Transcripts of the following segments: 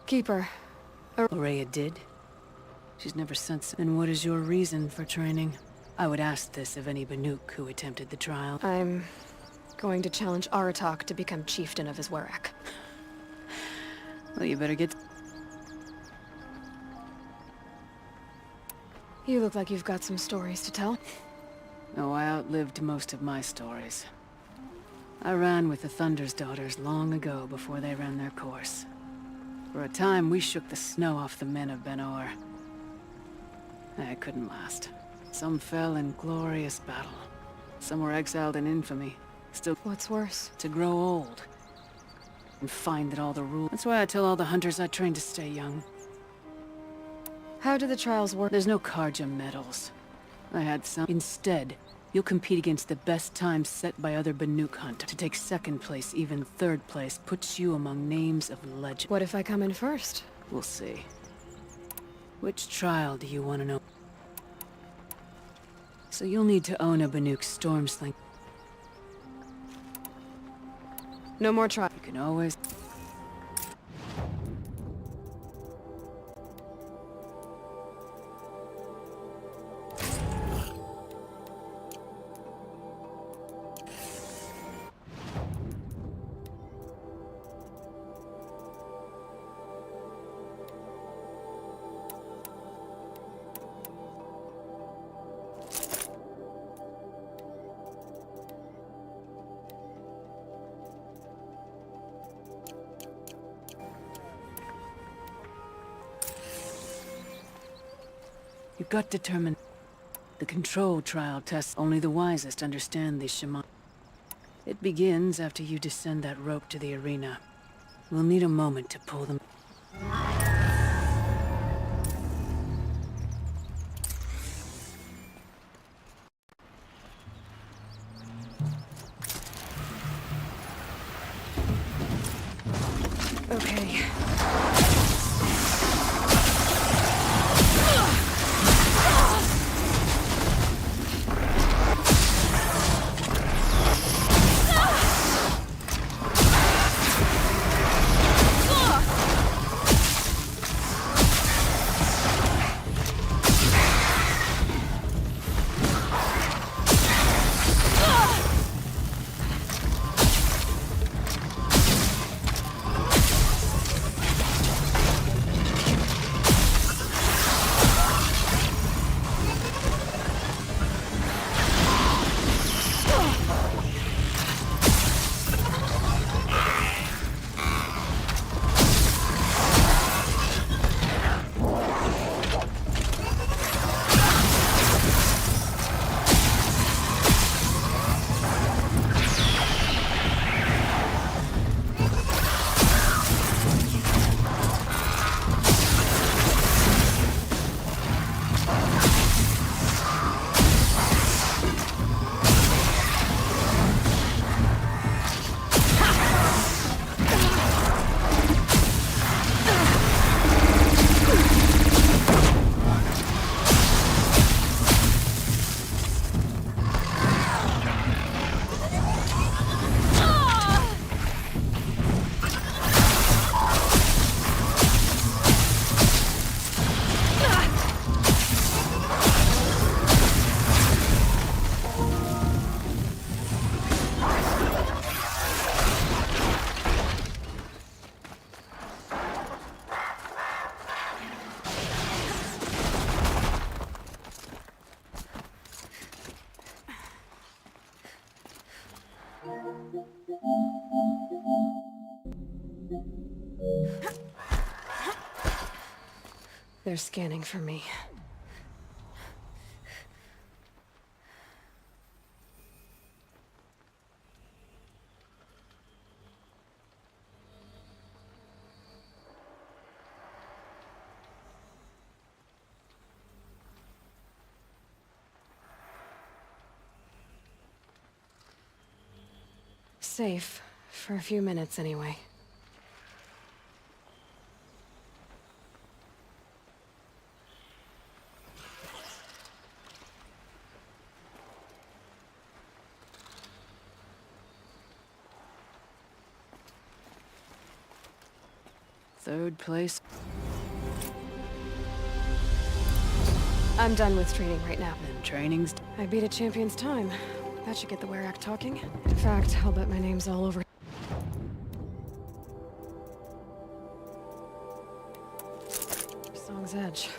Keep her. Aurea did? She's never sent some. And what is your reason for training? I would ask this of any Banuk who attempted the trial. I'm going to challenge Aratak to become chieftain of his Werak. Well, you better get... You look like you've got some stories to tell. Oh, I outlived most of my stories. I ran with the Thunder's daughters long ago before they ran their course. For a time, we shook the snow off the men of Ben-Or. I couldn't last. Some fell in glorious battle. Some were exiled in infamy. Still, What's worse? to grow old. And find that all the rules... That's why I tell all the hunters I train to stay young. How do the trials work? There's no Karja medals. I had some. Instead, you'll compete against the best times set by other Banuk hunters. To take second place, even third place, puts you among names of legend. What if I come in first? We'll see. Which trial do you want to know? So you'll need to own a Banuk Stormsling. No more trials. You can always... You got determined. The control trial tests only the wisest understand these shaman. It begins after you descend that rope to the arena. We'll need a moment to pull them. Okay. They're scanning for me. Safe. For a few minutes, anyway. Third place. I'm done with training right now. And training's... I beat a champion's time. That should get the Werak talking. In fact, I'll bet my name's all over. Song's Edge.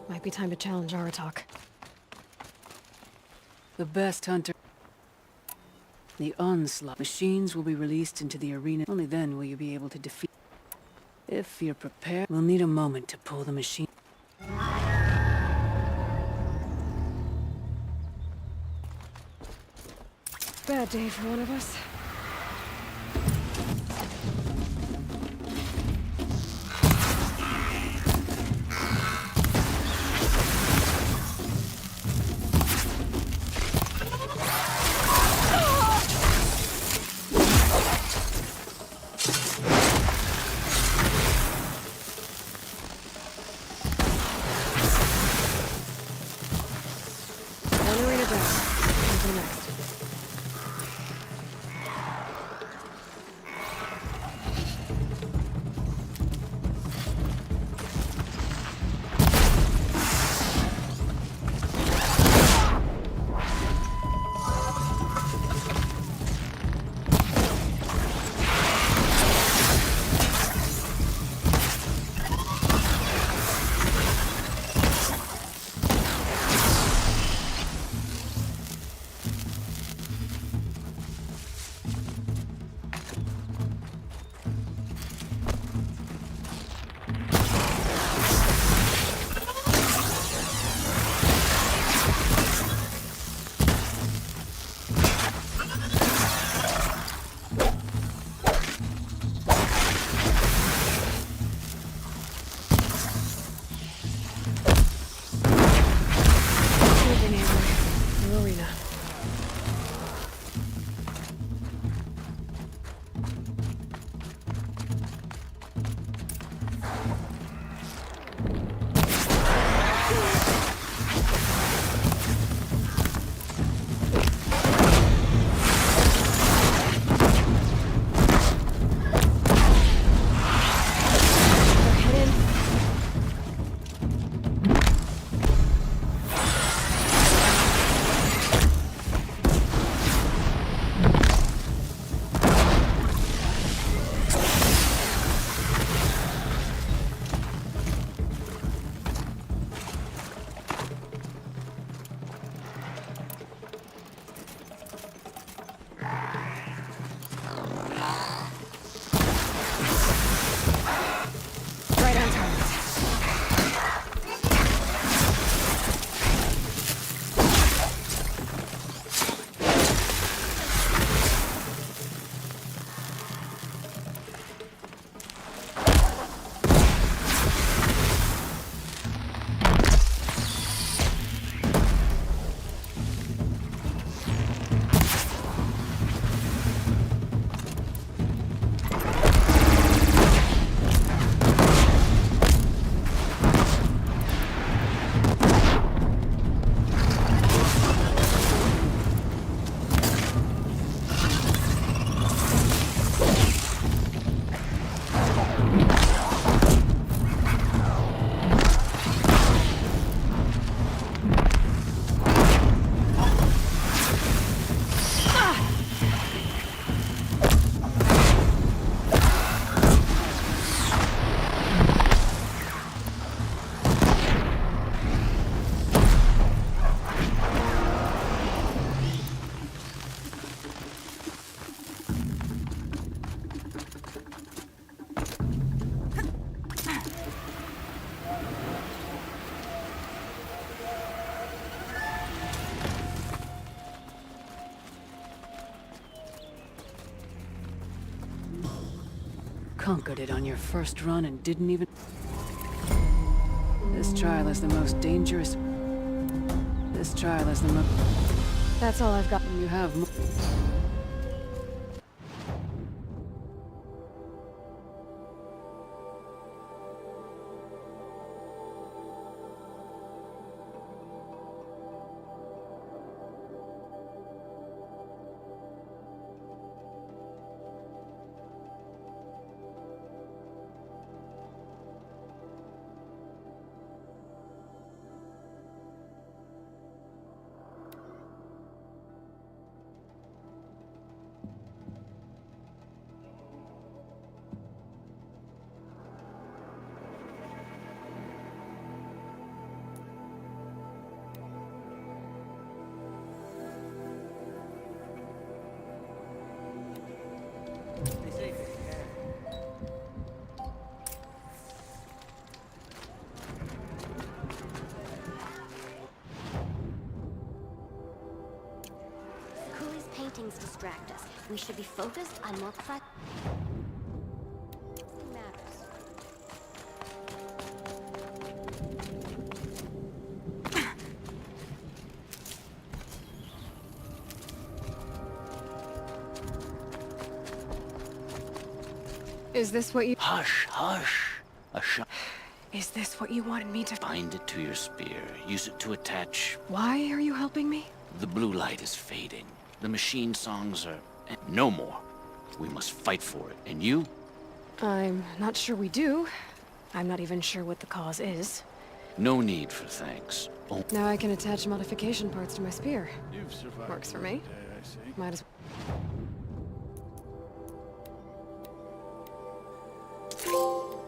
Might be time to challenge Aratak. The best hunter. The onslaught. Machines will be released into the arena. Only then will you be able to defeat. If you're prepared, we'll need a moment to pull the machine. Bad day for one of us. One arena down. On to the next. Arena. Right on target. Conquered it on your first run and didn't even... This trial is the most dangerous... This trial is the most... That's all I've got. You have... paintings distract us. We should be focused on more matters. Is this what you... Hush, hush. Is this what you wanted me to... Bind it to your spear. Use it to attach. Why are you helping me? The blue light is fading. The machine songs are... no more. We must fight for it. And you? I'm not sure we do. I'm not even sure what the cause is. No need for thanks. Oh. Now I can attach modification parts to my spear. You've survived. Works for me. Day, I see. Might as well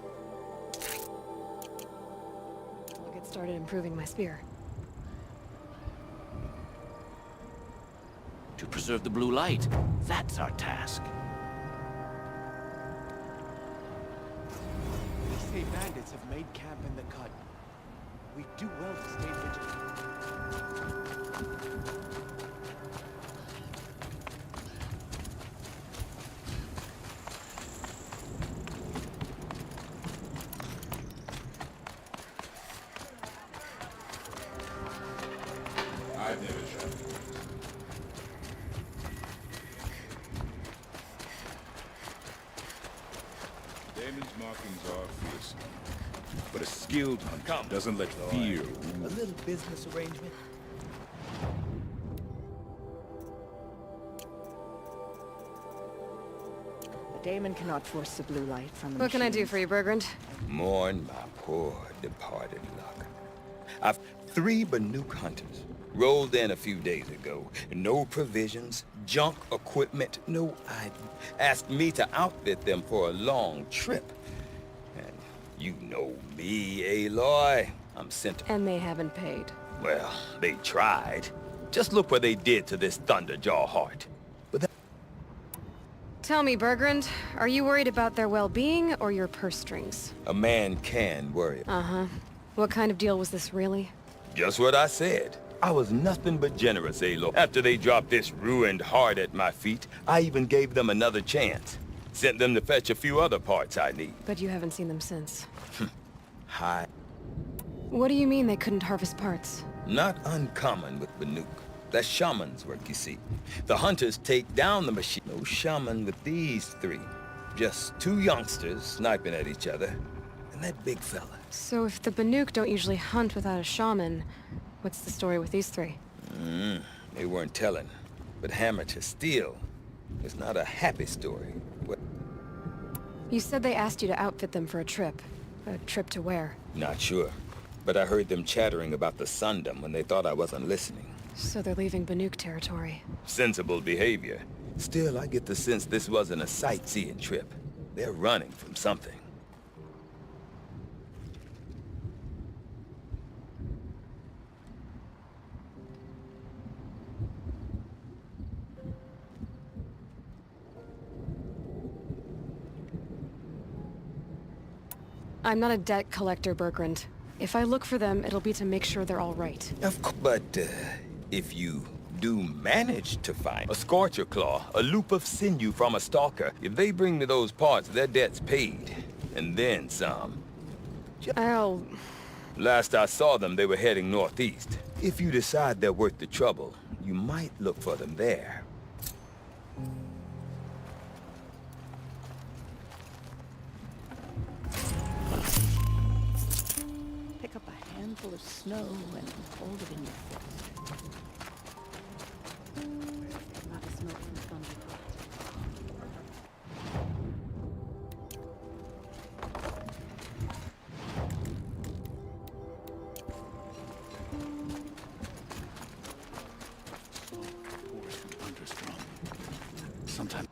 get started improving my spear. To preserve the blue light. That's our task. They say bandits have made camp in the cut. We do well to stay vigilant. I've never tried. Damon's markings are fearsome, but a skilled hunter doesn't let fear A rule. little business arrangement. Damon cannot force the blue light from the What can I do machines. for you, Bergrand? Mourn my poor departed luck. I've 3 Banuk hunters. Rolled in a few days ago. No provisions, junk equipment, no ID. Asked me to outfit them for a long trip. And you know me, Aloy. I'm sent. And they haven't paid. Well, they tried. Just look what they did to this Thunderjaw heart. But that Tell me, Bergrand, are you worried about their well-being or your purse strings? a man can worry. Uh-huh. What kind of deal was this, really? Just what I said. I was nothing but generous, Aloy. After they dropped this ruined heart at my feet, I even gave them another chance. Sent them to fetch a few other parts I need. But you haven't seen them since. Hi. What do you mean they couldn't harvest parts? Not uncommon with Banuk. That's shaman's work, you see. The hunters take down the machine. No shaman with these 3. Just 2 youngsters sniping at each other. And that big fella. So if the Banuk don't usually hunt without a shaman, what's the story with these 3? They weren't telling. But hammer to steel. It's not a happy story. Well, You said they asked you to outfit them for a trip. A trip to where? not sure. But I heard them chattering about the Sundom when they thought I wasn't listening. So they're leaving Banuk territory. Sensible behavior. Still, I get the sense this wasn't a sightseeing trip. They're running from something. I'm not a debt collector, Bergrand. If I look for them, it'll be to make sure they're all right. Of course, but if you do manage to find a scorcher claw, a loop of sinew from a stalker, if they bring me those parts, their debt's paid. And then some. I'll... Last I saw them, they were heading northeast. If you decide they're worth the trouble, you might look for them there. Pick up a handful of snow and hold it in your fist. A lot of smoke from Thunderbolt. Pours from thunderstorm. Sometimes.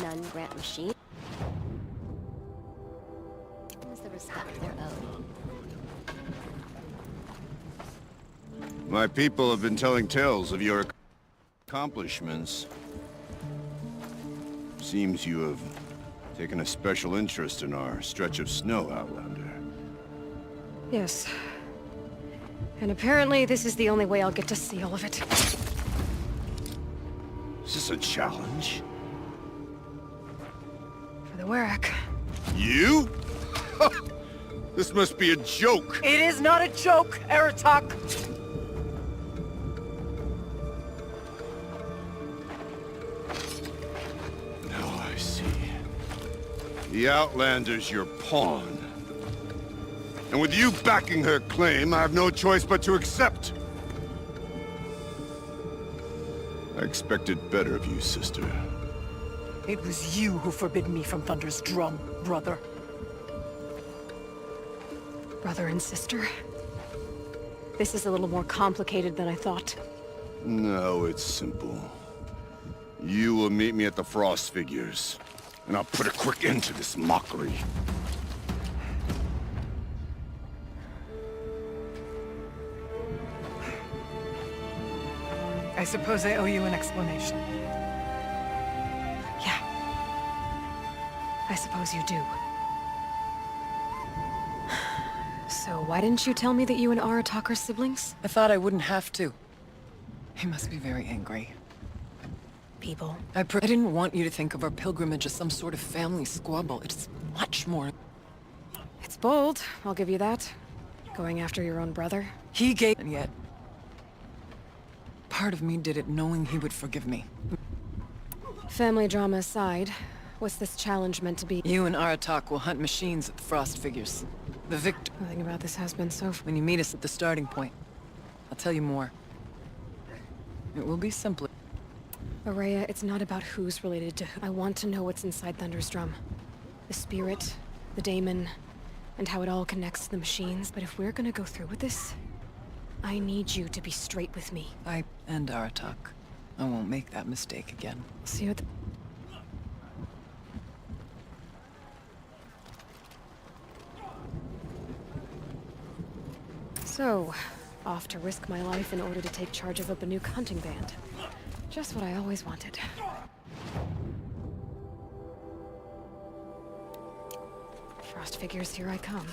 None grant machine. Is the respect they're owed. My people have been telling tales of your accomplishments. Seems you have taken a special interest in our stretch of snow, Outlander. Yes. And apparently this is the only way I'll get to see all of it. Is this a challenge? For the Werak. You? This must be a joke. It is not a joke, Aratak! Now I see. The Outlander's your pawn. And with you backing her claim, I have no choice but to accept. I expected better of you, sister. It was you who forbid me from Thunder's drum, brother. Brother and sister. This is a little more complicated than I thought. No, it's simple. You will meet me at the Frost Figures, and I'll put a quick end to this mockery. I suppose I owe you an explanation. Yeah. I suppose you do. So why didn't you tell me that you and Aratak are siblings? I thought I wouldn't have to. He must be very angry. People. I didn't want you to think of our pilgrimage as some sort of family squabble. It's much more. It's bold, I'll give you that. Going after your own brother. He gave... And yet... part of me did it knowing he would forgive me. Family drama aside, what's this challenge meant to be? You and Aratak will hunt machines at the Frost Figures. The victor... Nothing about this has been so... When you meet us at the starting point, I'll tell you more. It will be simpler. Araya, it's not about who's related to who. I want to know what's inside Thunder's drum. The spirit, the daemon, and how it all connects to the machines. But if we're gonna go through with this, I need you to be straight with me. I and Aratak. I won't make that mistake again. See you at the... So, off to risk my life in order to take charge of a Banuk hunting band. Just what I always wanted. Frost Figures, here I come.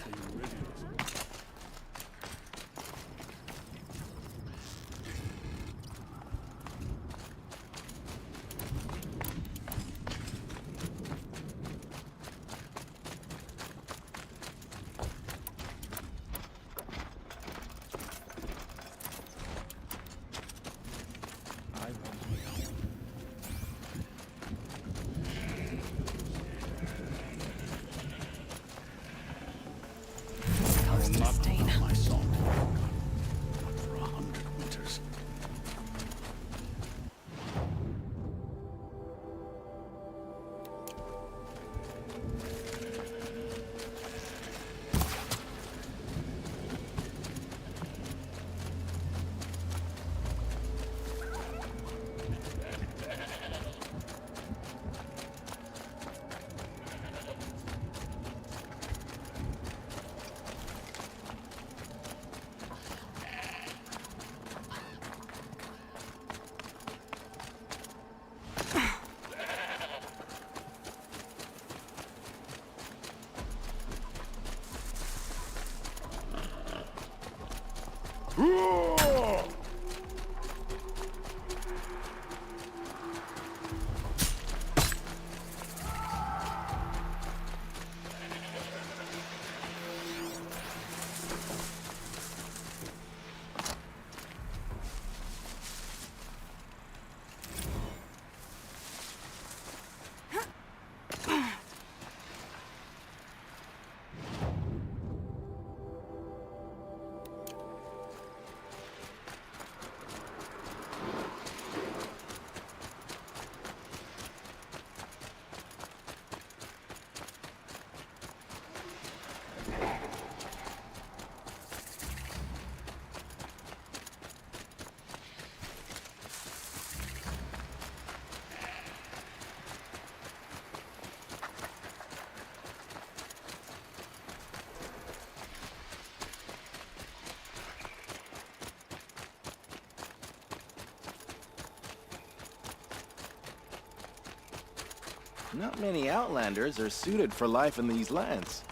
Not many Outlanders are suited for life in these lands.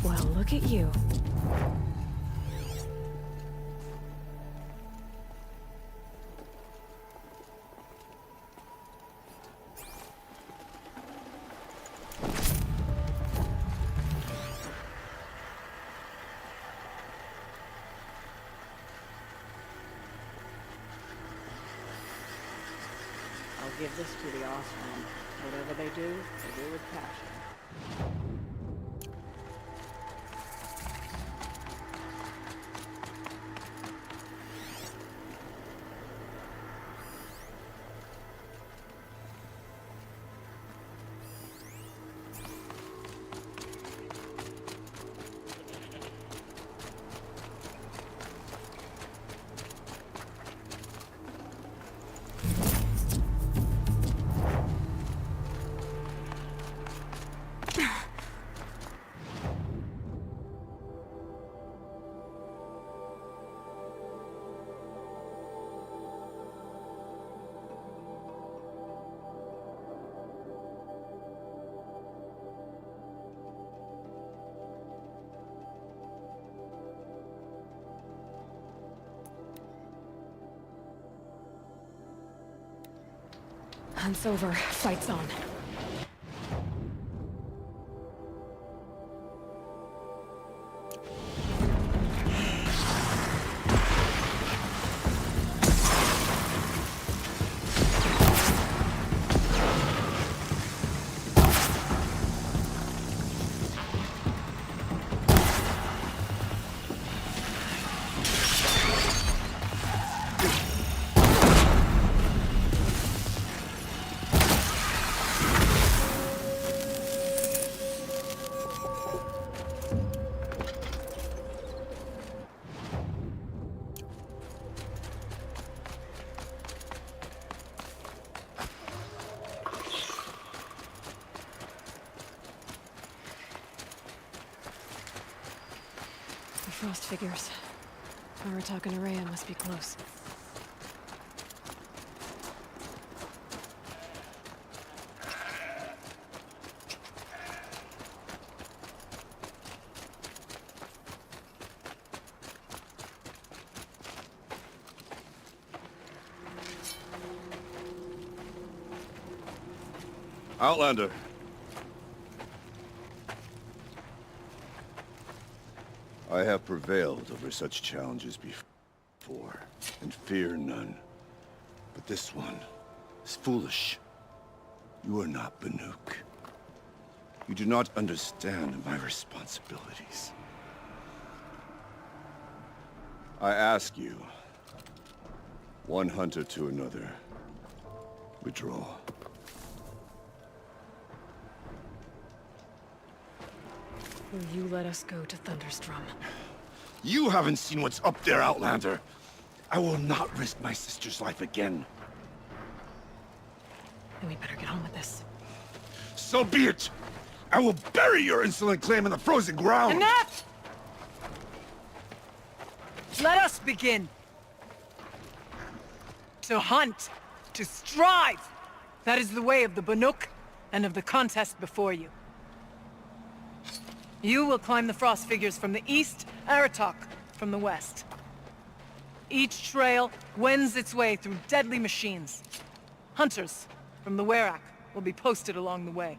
Well, look at you. I'll give this to the Ostrom. Whatever they do with passion. Hunt's over. Fight's on. Frost figures. Aratak and Araya must be close. Outlander. I have prevailed over such challenges before, and fear none. But this one is foolish. You are not Banuk. You do not understand my responsibilities. I ask you, one hunter to another, withdraw. Will you let us go to Thunderstrom? You haven't seen what's up there, Outlander. I will not risk my sister's life again. Then we better get on with this. So be it! I will bury your insolent claim in the frozen ground! Enough! Let us begin. To hunt. To strive. That is the way of the Banuk and of the contest before you. You will climb the frost figures from the east, Aratak from the west. Each trail wends its way through deadly machines. Hunters from the Werak will be posted along the way.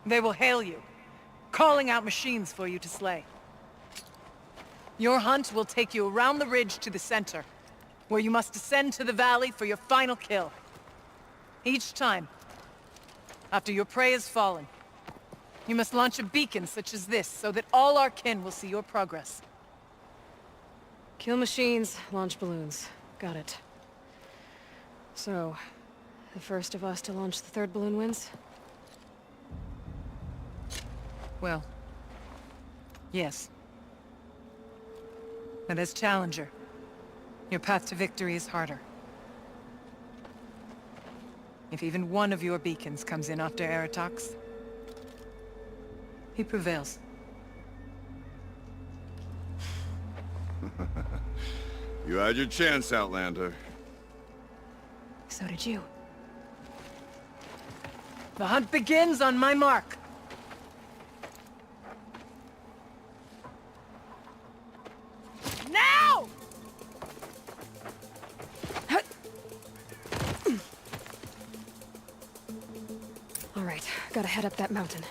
They will hail you, calling out machines for you to slay. Your hunt will take you around the ridge to the center, where you must descend to the valley for your final kill. Each time, after your prey has fallen, you must launch a beacon such as this, so that all our kin will see your progress. Kill machines, launch balloons. Got it. So, the first of us to launch the third balloon wins? Well, yes. But as Challenger, your path to victory is harder. If even one of your beacons comes in after Aratak's, he prevails. You had your chance, Outlander. So did you. The hunt begins on my mark. Now! All right, gotta head up that mountain.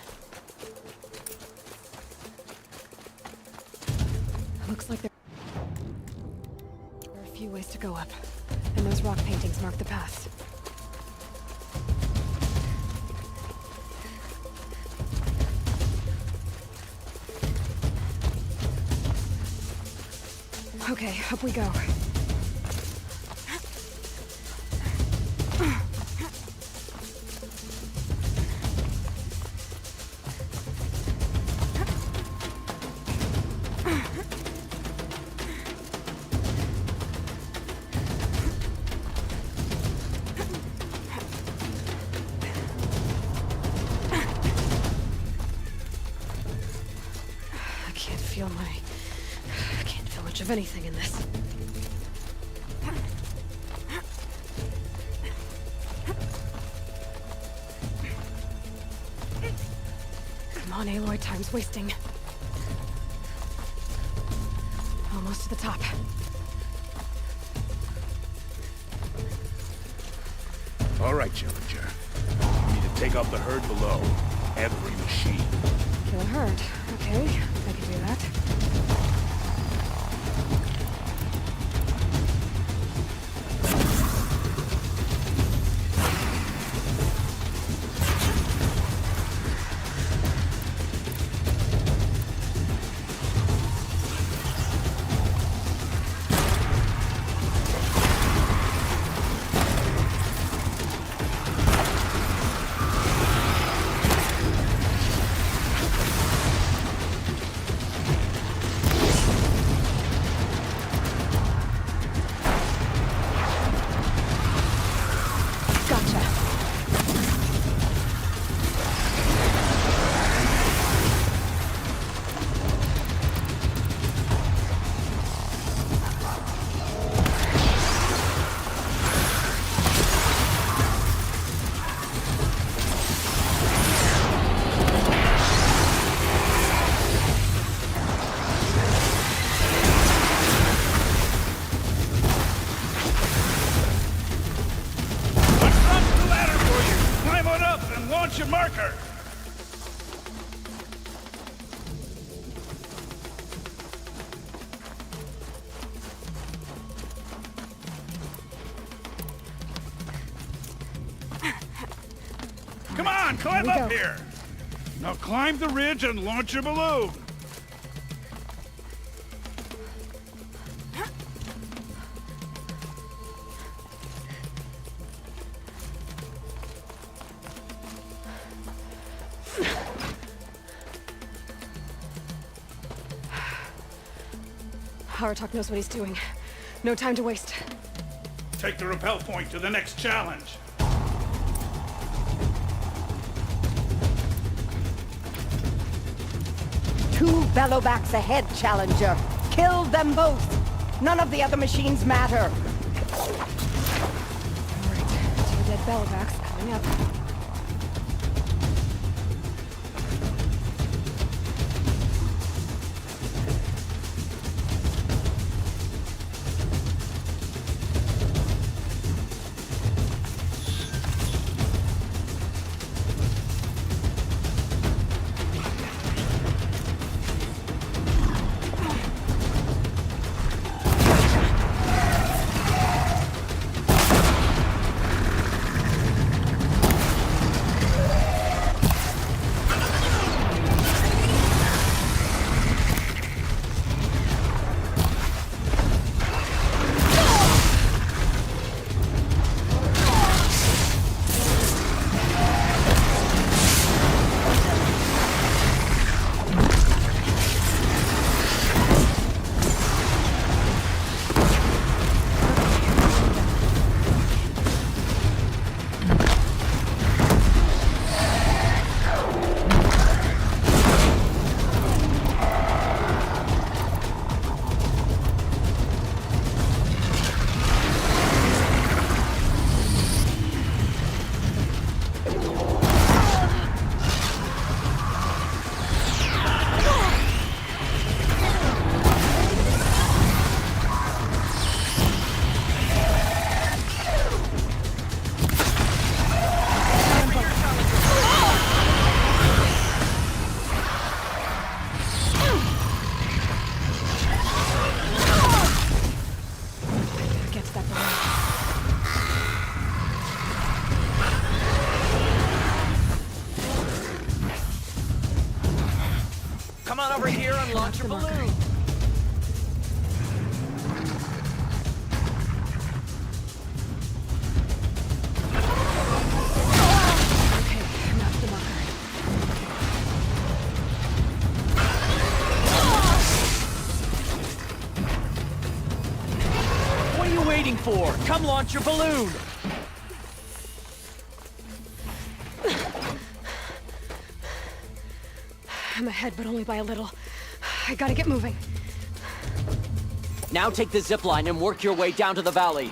Looks like there are a few ways to go up, and those rock paintings mark the paths. Okay, up we go. I can't feel much of anything in this. Come on, Aloy, time's wasting. Almost to the top. All right, Challenger. You need to take out the herd below. Every machine. Kill a herd. Okay, I can do that. Your marker! Come on, climb up here! Now climb the ridge and launch your balloon! Aratak knows what he's doing. No time to waste. Take the rappel point to the next challenge. Two bellowbacks ahead, Challenger. Kill them both. None of the other machines matter. All right, two dead bellowbacks coming up. launch your marker. balloon. Okay, that's the marker. What are you waiting for? Come launch your balloon! I'm ahead, but only by a little. I gotta get moving. Now take the zip line and work your way down to the valley.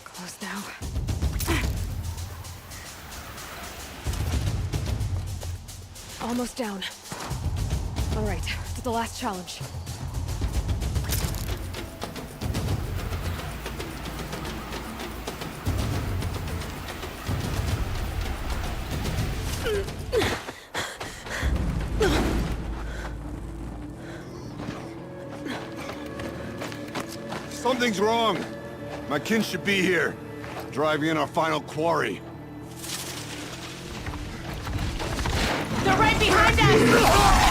Close now. Almost down. All right, to the last challenge. Something's wrong. My kin should be here, driving in our final quarry. They're right behind us!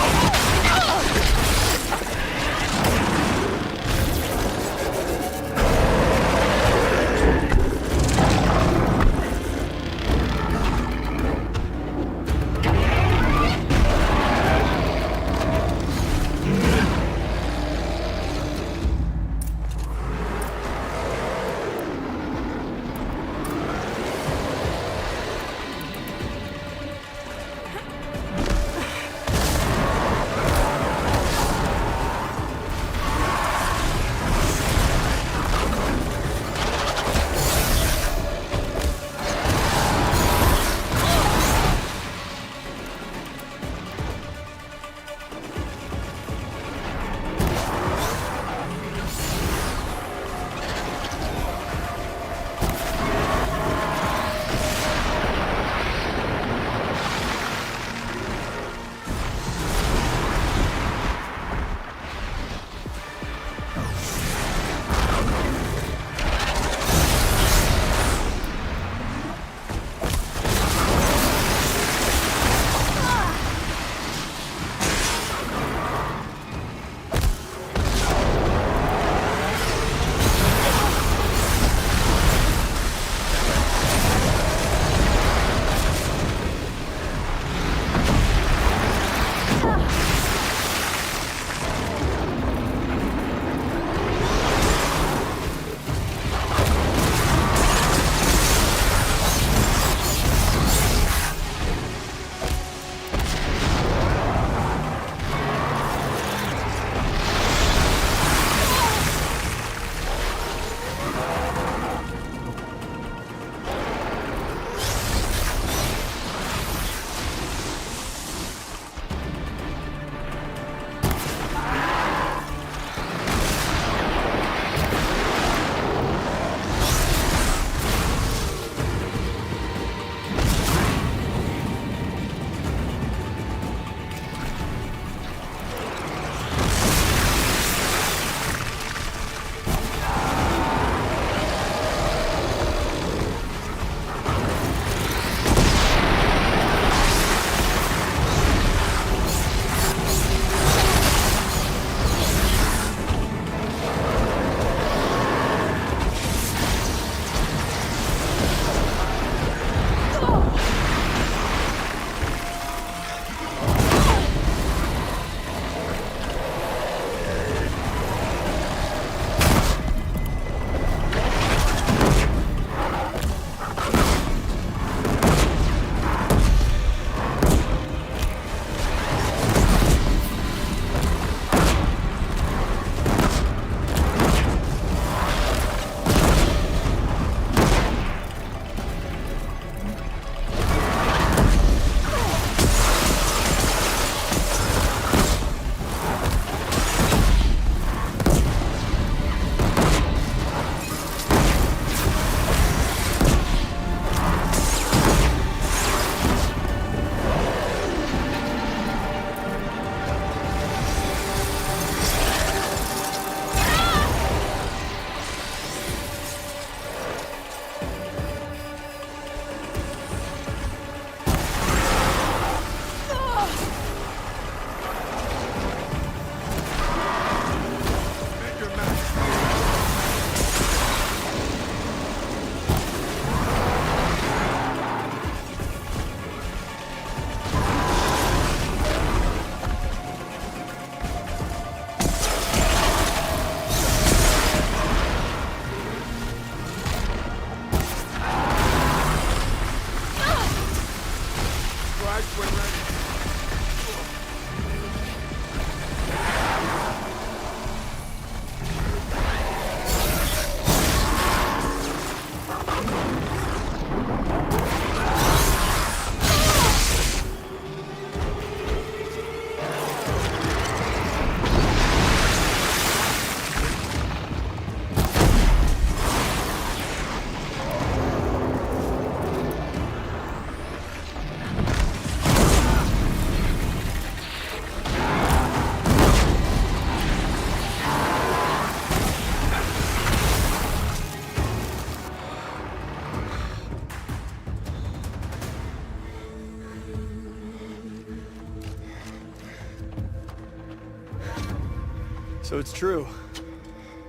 So it's true.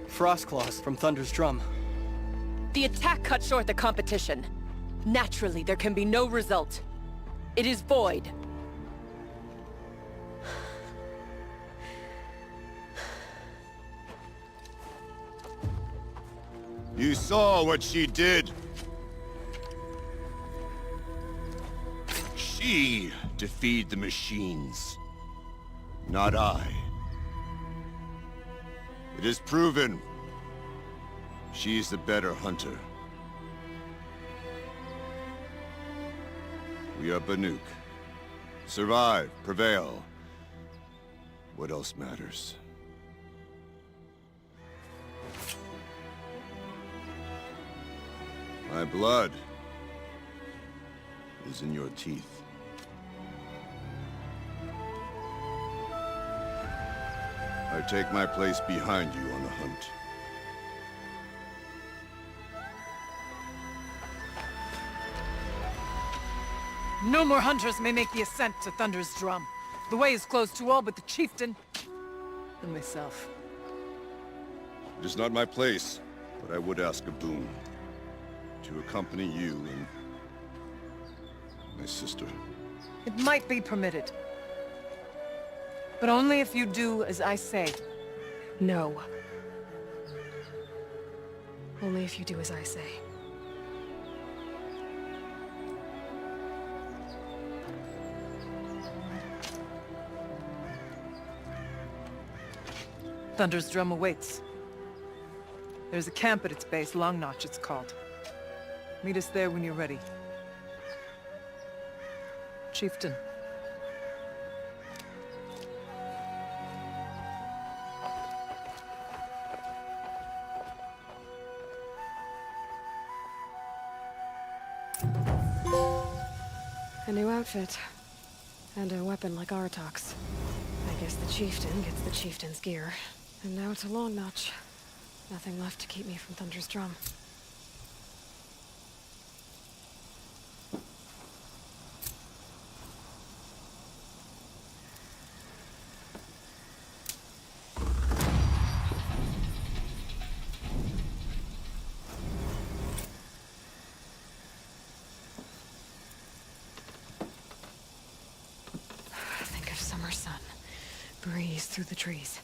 Frost claws from Thunder's drum. The attack cut short the competition. Naturally, there can be no result. It is void. You saw what she did. She defeated the machines, not I. It is proven. She's the better hunter. We are Banuk. Survive, prevail. What else matters? My blood is in your teeth. I take my place behind you on the hunt. No more hunters may make the ascent to Thunder's drum. The way is closed to all but the chieftain and myself. It is not my place, but I would ask a boon. To accompany you and my sister. It might be permitted. But only if you do as I say. No. Only if you do as I say. Thunder's drum awaits. There's a camp at its base, Long Notch it's called. Meet us there when you're ready. Chieftain. A new outfit. And a weapon like Artok's. I guess the chieftain gets the chieftain's gear. And now to Long Notch. Nothing left to keep me from Thunder's drum. Think of summer sun. Breeze through the trees.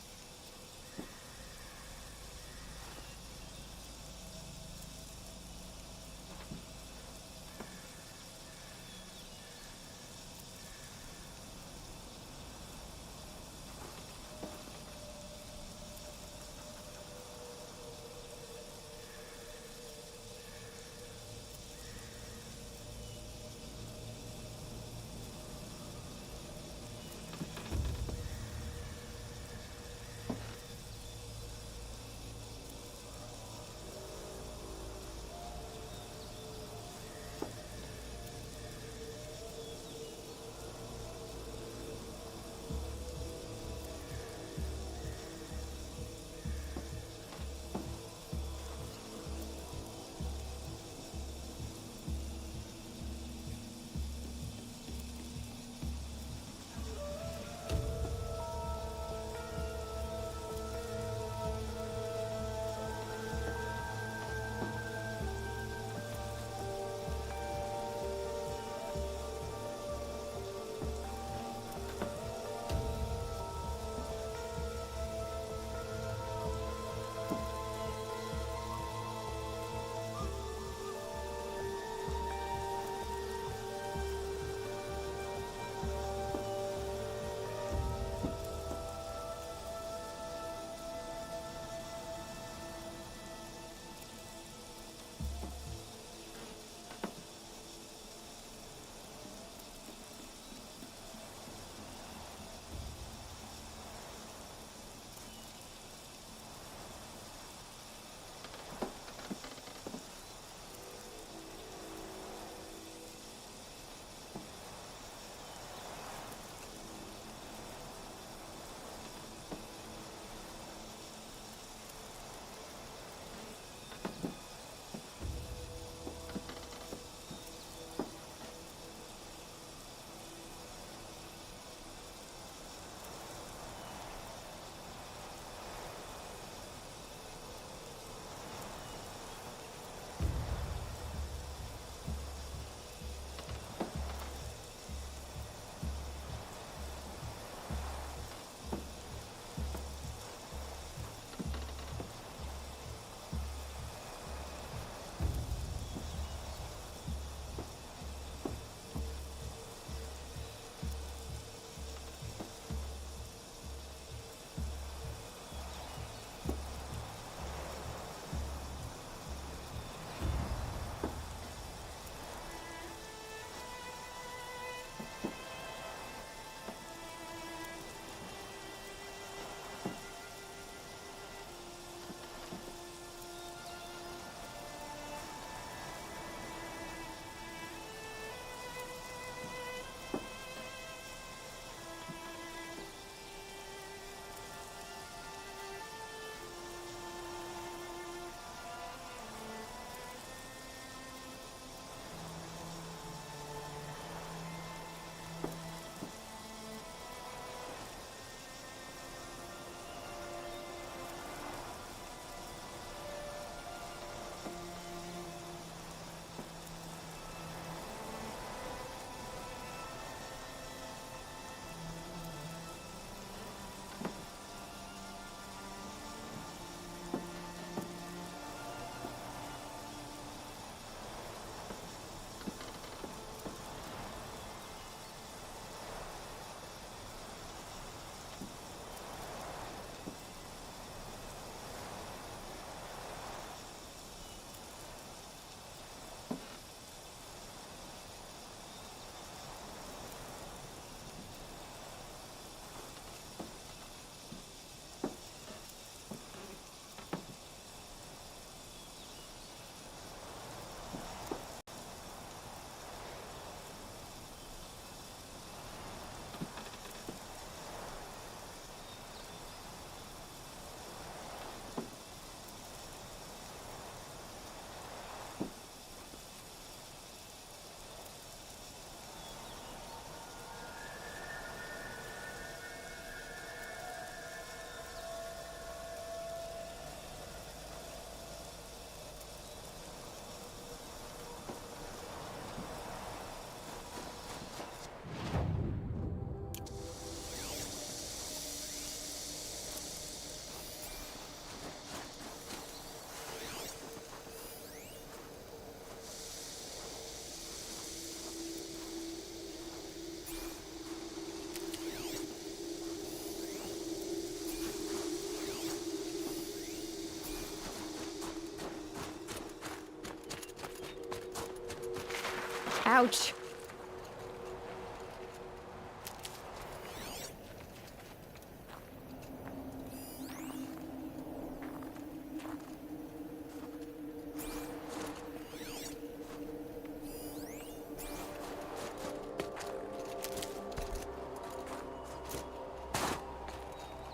Ouch.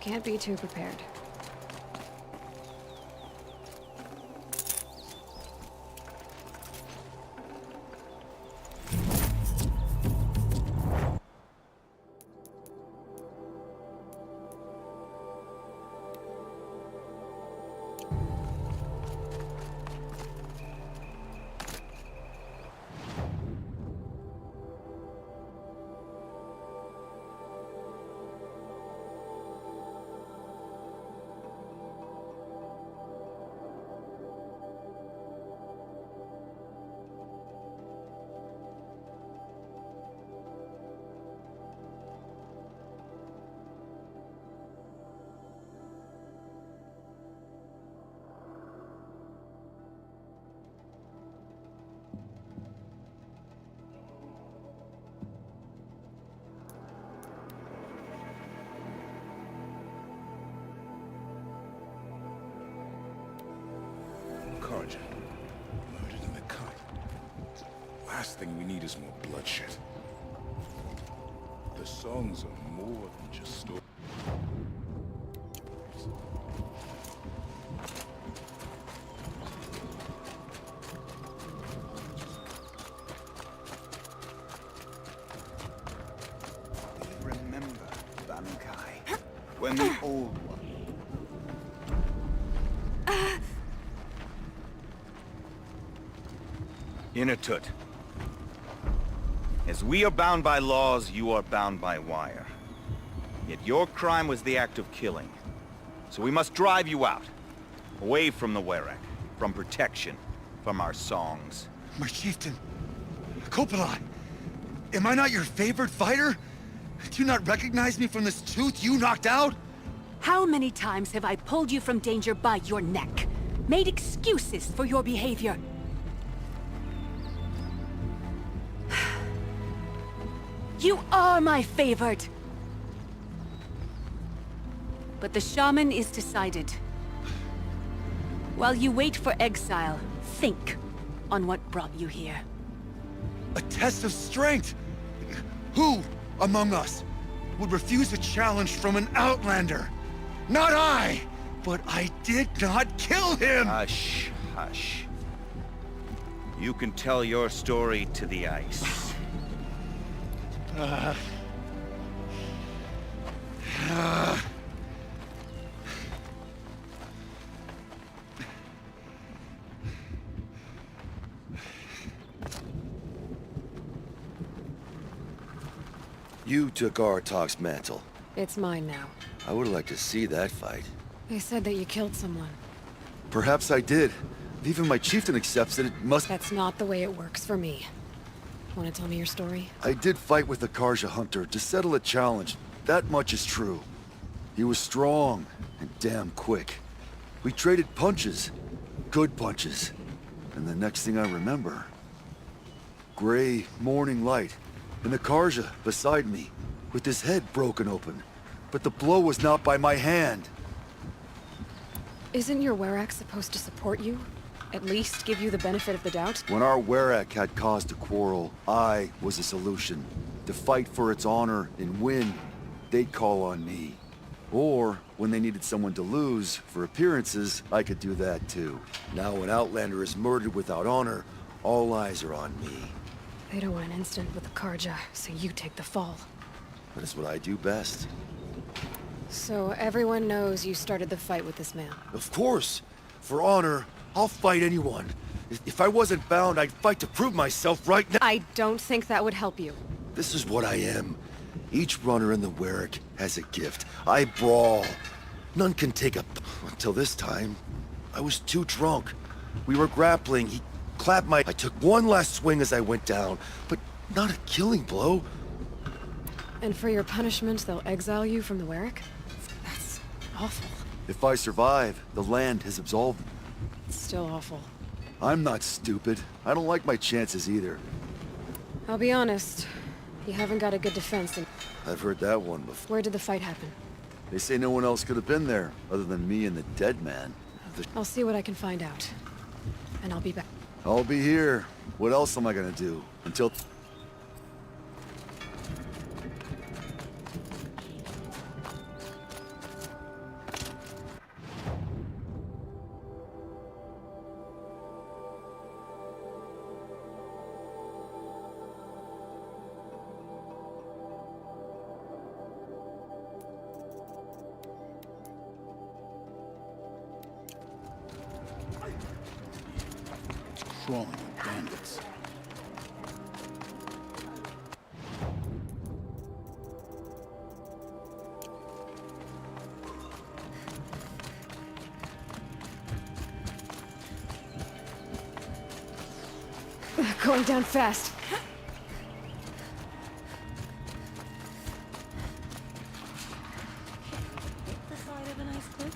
Can't be too prepared. Carja. Murdered in the cut. Last thing we need is more bloodshed. The songs are more than just stories. Remember, Bankai, when the old one. Inatut. As we are bound by laws, you are bound by wire. Yet your crime was the act of killing. So we must drive you out. Away from the Werak. From protection. From our songs. My chieftain. Kopalai. Am I not your favorite fighter? Do you not recognize me from this tooth you knocked out? How many times have I pulled you from danger by your neck? Made excuses for your behavior? You are my favorite! But the shaman is decided. While you wait for exile, think on what brought you here. A test of strength! Who among us would refuse a challenge from an outlander? Not I! But I did not kill him! Hush, hush. You can tell your story to the ice. You took Artok's mantle. It's mine now. I would like to see that fight. They said that you killed someone. Perhaps I did. If even my chieftain accepts it, it must— That's not the way it works for me. Want to tell me your story? I did fight with the Karja hunter to settle a challenge. That much is true. He was strong and damn quick. We traded punches. Good punches. And the next thing I remember... gray morning light. And the Karja beside me, with his head broken open. But the blow was not by my hand. Isn't your Werak supposed to support you? At least give you the benefit of the doubt? When our Werak had cause to quarrel, I was the solution. To fight for its honor and win, they'd call on me. Or, when they needed someone to lose, for appearances, I could do that too. Now an Outlander is murdered without honor, all eyes are on me. They don't want an incident with the Karja, so you take the fall. That is what I do best. So everyone knows you started the fight with this man? Of course! For honor, I'll fight anyone. If I wasn't bound, I'd fight to prove myself right now. I don't think that would help you. This is what I am. Each runner in the Werak has a gift. I brawl. None can take a... Until this time, I was too drunk. We were grappling. He clapped my... I took one last swing as I went down, but not a killing blow. And for your punishment, they'll exile you from the Werak? That's awful. If I survive, the land has absolved me. It's still awful. I'm not stupid. I don't like my chances either. I'll be honest. You haven't got a good defense and I've heard that one before. where did the fight happen? They say no one else could have been there, other than me and the dead man. I'll see what I can find out. And I'll be back. I'll be here. What else am I gonna do? Until... Crawling with bandits. Going down fast. The side of a nice cliff.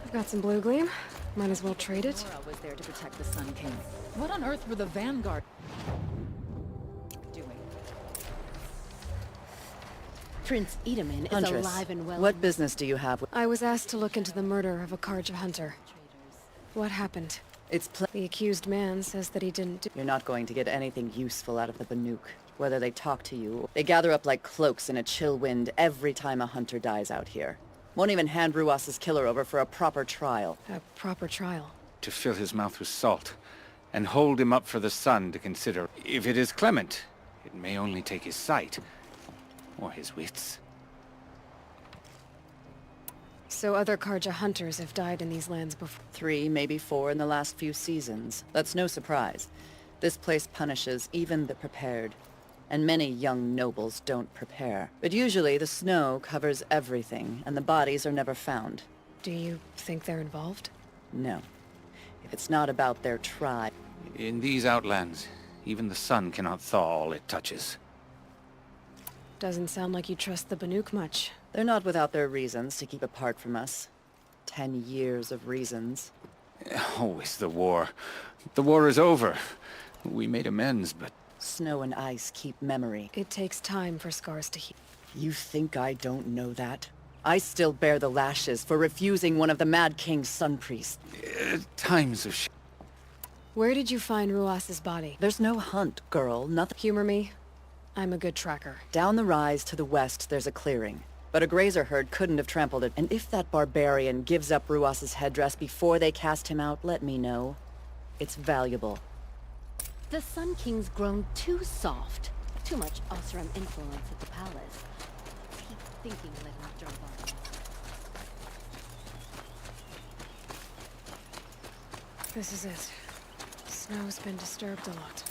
I've got some blue gleam. Might as well trade it. Laura was there to protect the Sun King. What on earth were the Vanguard doing? Prince Edaman is Huntress, alive and well. what business do you have with... I was asked to look into the murder of a Karja hunter. What happened? It's The accused man says that he didn't do... You're not going to get anything useful out of the Banuk. Whether they talk to you, they gather up like cloaks in a chill wind every time a hunter dies out here. Won't even hand Ruas's killer over for a proper trial. A proper trial. To fill his mouth with salt, and hold him up for the sun to consider. If it is clement, it may only take his sight, or his wits. So other Karja hunters have died in these lands before. 3, maybe 4 in the last few seasons. That's no surprise. This place punishes even the prepared. And many young nobles don't prepare. But usually the snow covers everything, and the bodies are never found. Do you think they're involved? No. If it's not about their tribe... In these outlands, even the sun cannot thaw all it touches. Doesn't sound like you trust the Banuk much. They're not without their reasons to keep apart from us. 10 years of reasons. Always the war. The war is over. We made amends, but... Snow and ice keep memory. It takes time for scars to heal. You think I don't know that? I still bear the lashes for refusing one of the Mad King's sun priests. Times of Where did you find Ruas's body? There's no hunt, girl. Nothing. Humor me. I'm a good tracker. Down the rise to the west, there's a clearing. But a grazer herd couldn't have trampled it. And if that barbarian gives up Ruas's headdress before they cast him out, let me know. It's valuable. The Sun King's grown too soft. Too much Osram influence at the palace. Keep thinking let him jump on. This is it. Snow's been disturbed a lot,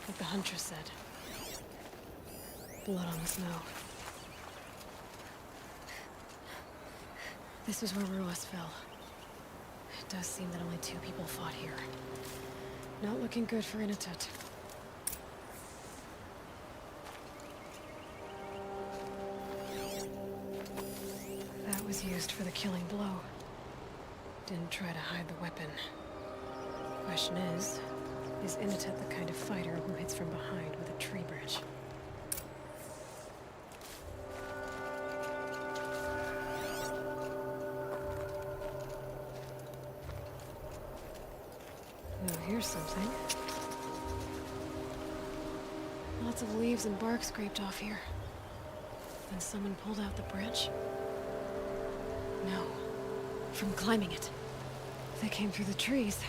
like the Huntress said. Blood on the snow. This is where Ruas fell. It does seem that only 2 people fought here. Not looking good for Inatut. That was used for the killing blow. Didn't try to hide the weapon. Question is Inatut the kind of fighter who hits from behind with a tree branch? Oh, here's something. Lots of leaves and bark scraped off here. And someone pulled out the branch? No. From climbing it. They came through the trees.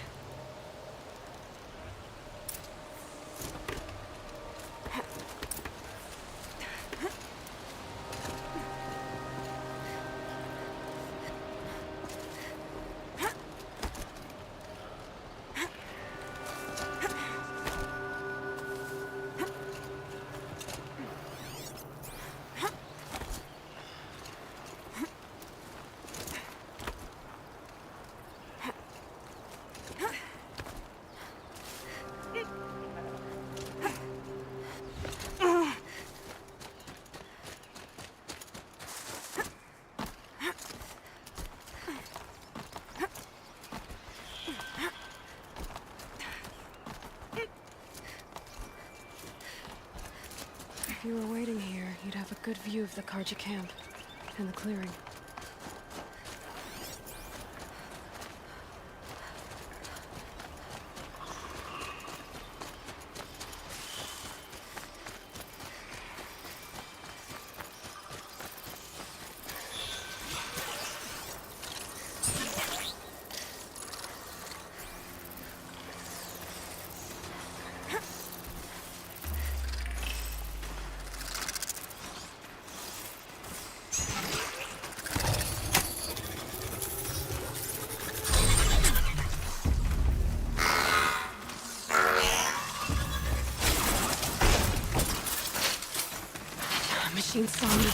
Good view of the Karja camp and the clearing. Machine saw me.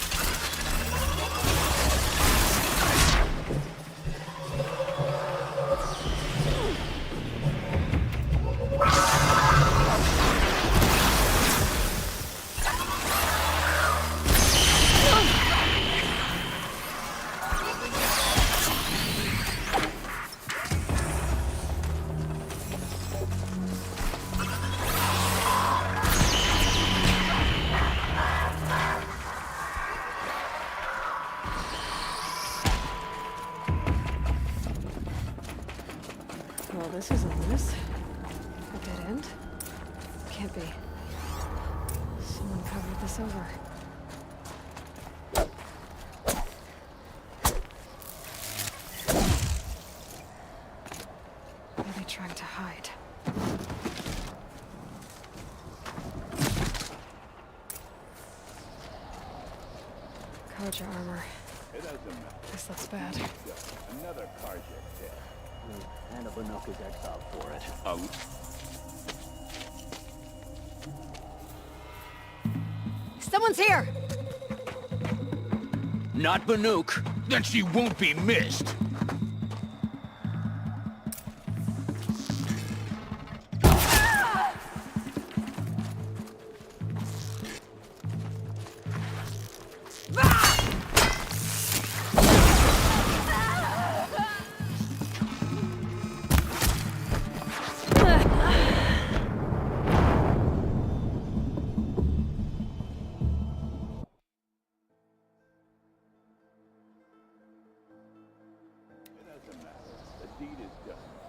Well, this isn't this. A dead end? Can't be. Someone covered this over. What are they trying to hide? Karja armor. This looks bad. Another Karja dead. And a Banuk is exiled for it. Someone's here! Not Banuk. Then she won't be missed.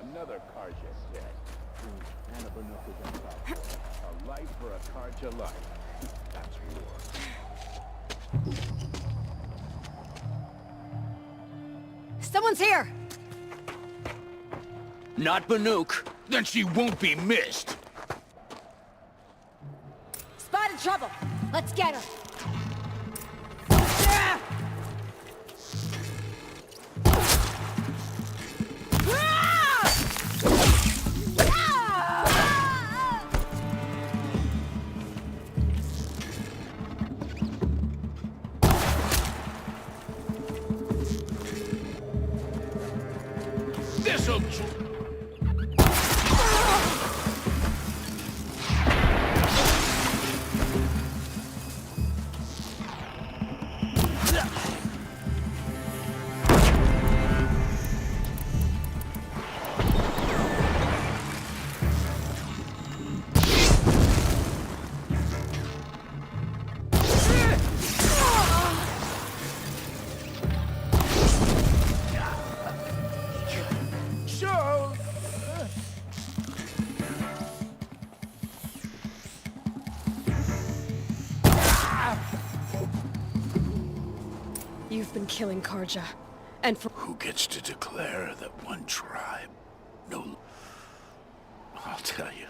Another Karja dead. And a Banuk is exiled for it. A life for a Karja life. That's war. Someone's here! Not Banuk. Then she won't be missed. Spotted trouble! Let's get her! This'll... You've been killing Karja. And for— Who gets to declare that one tribe? No... I'll tell you.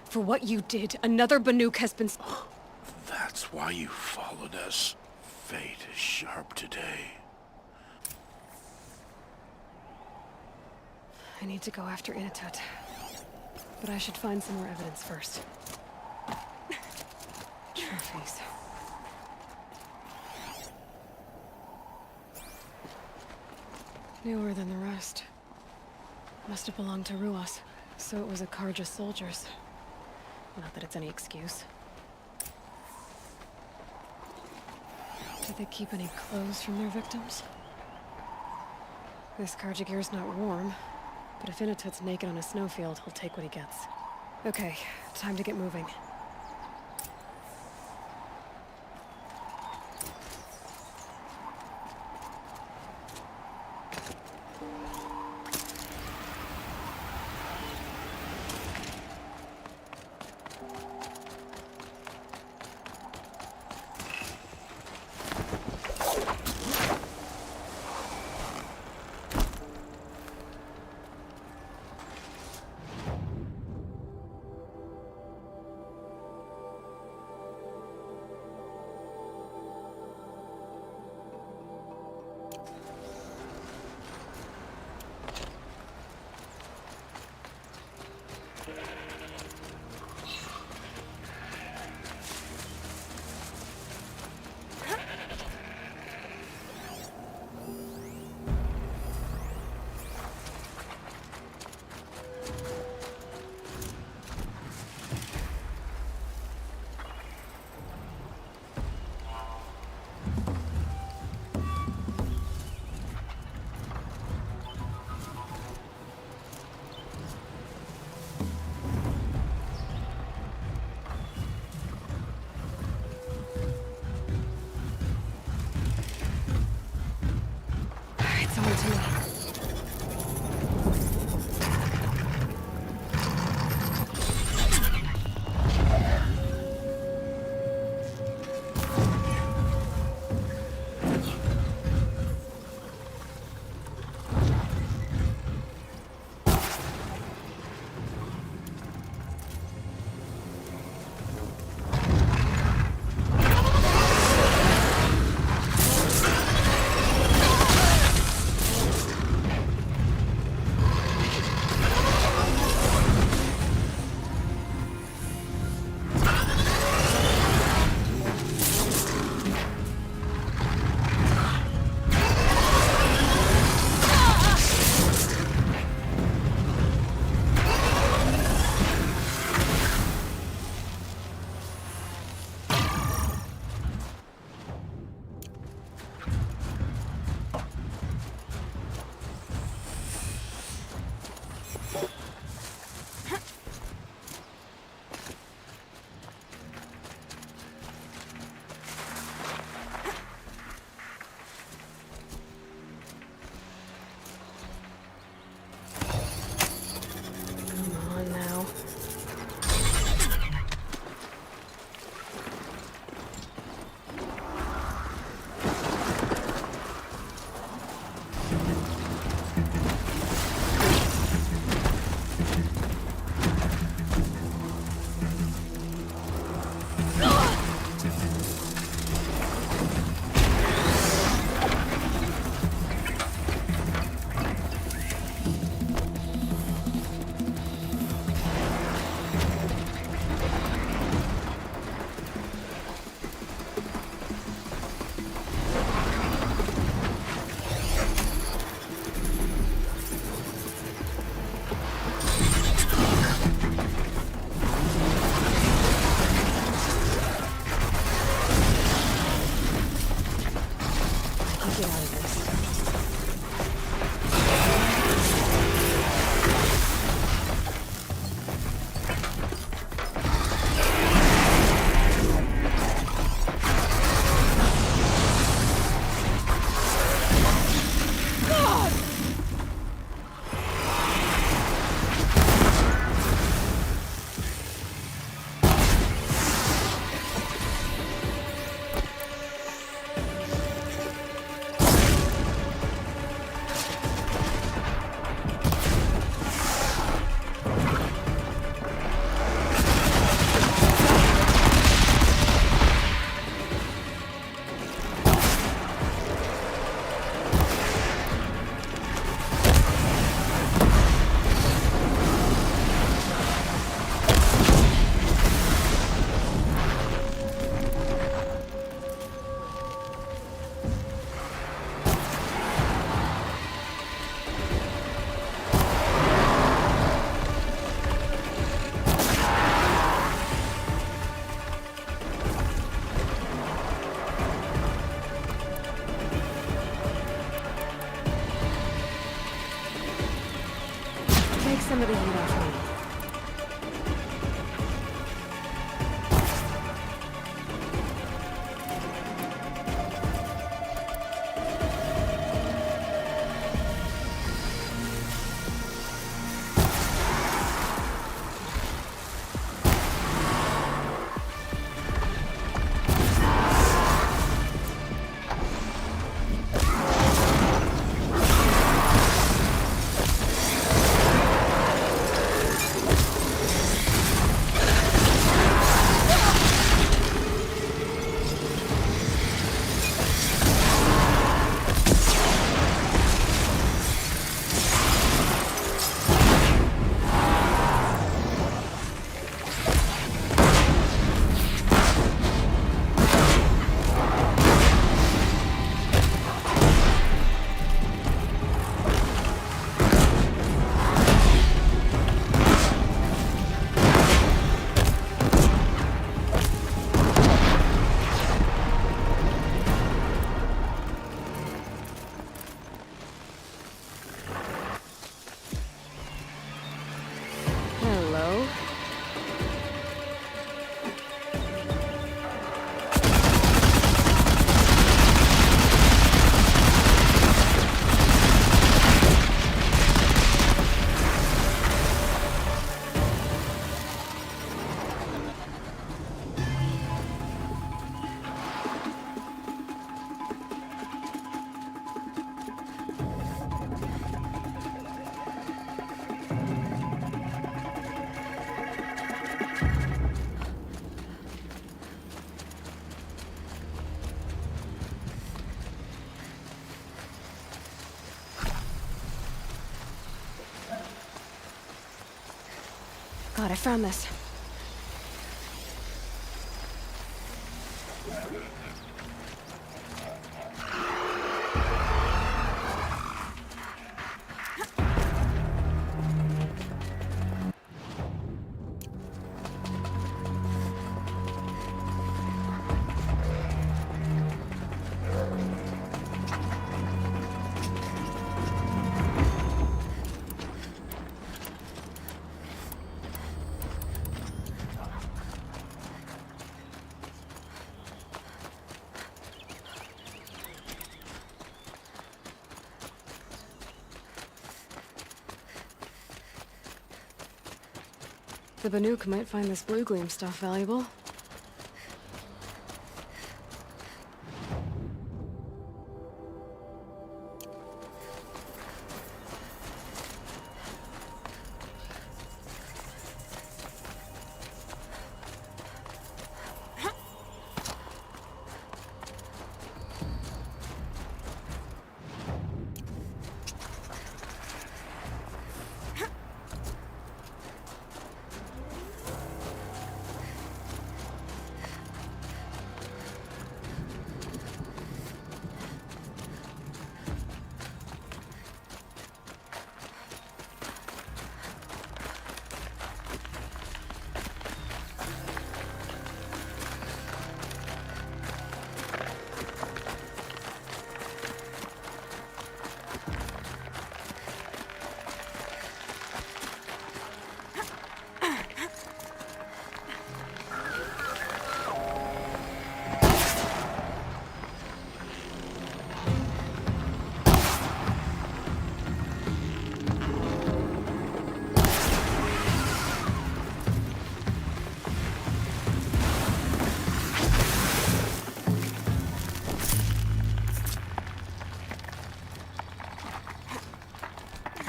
For what you did, another Banuk has been— That's why you followed us. Fate is sharp today. I need to go after Inatut. But I should find some more evidence first. Trophies. Newer than the rest. Must have belonged to Ruas. So it was a Karja soldiers. Not that it's any excuse. Did they keep any clothes from their victims? This Karja gear's not warm, but if Inatut's naked on a snowfield, he'll take what he gets. Okay, time to get moving. get out of this. Some of the heat off me. God, I found this. The Banuk might find this blue gleam stuff valuable.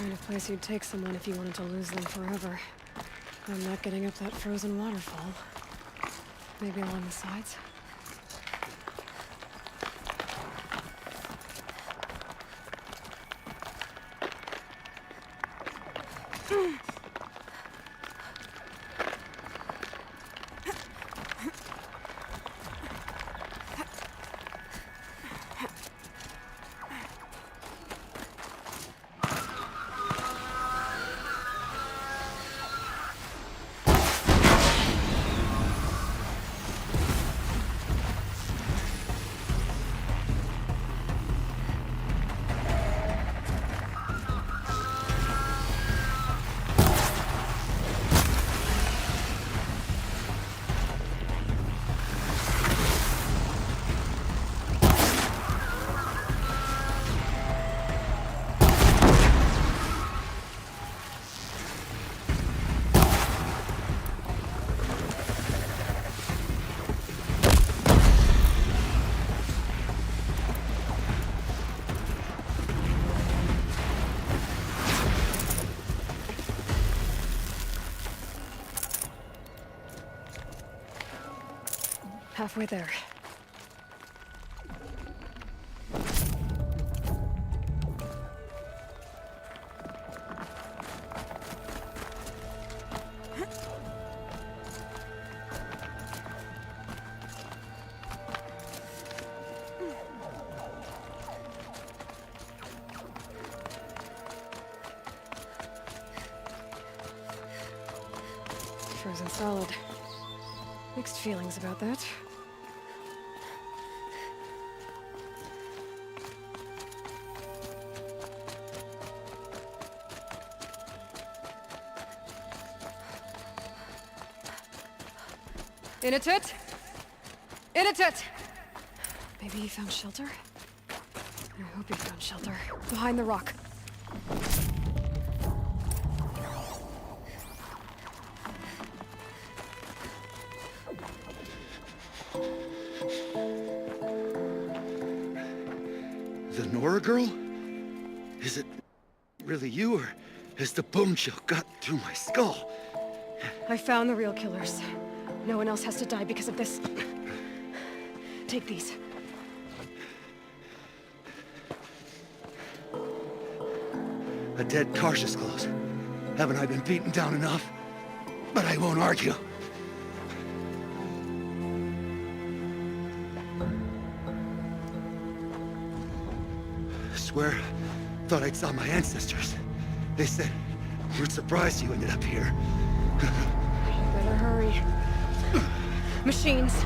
kind of place you'd take someone if you wanted to lose them forever. I'm not getting up that frozen waterfall. Maybe along the sides? Halfway there. Frozen solid. Mixed feelings about that. In a tit! In a tit! Maybe he found shelter? I hope he found shelter. Behind the rock. The Nora girl? Is it really you, or has the bone chill got through my skull? I found the real killers. No one else has to die because of this. Take these. A dead Karsh's clothes. Haven't I been beaten down enough? But I won't argue. Swear, thought I'd saw my ancestors. They said, we're surprised you ended up here. Better hurry. Machines.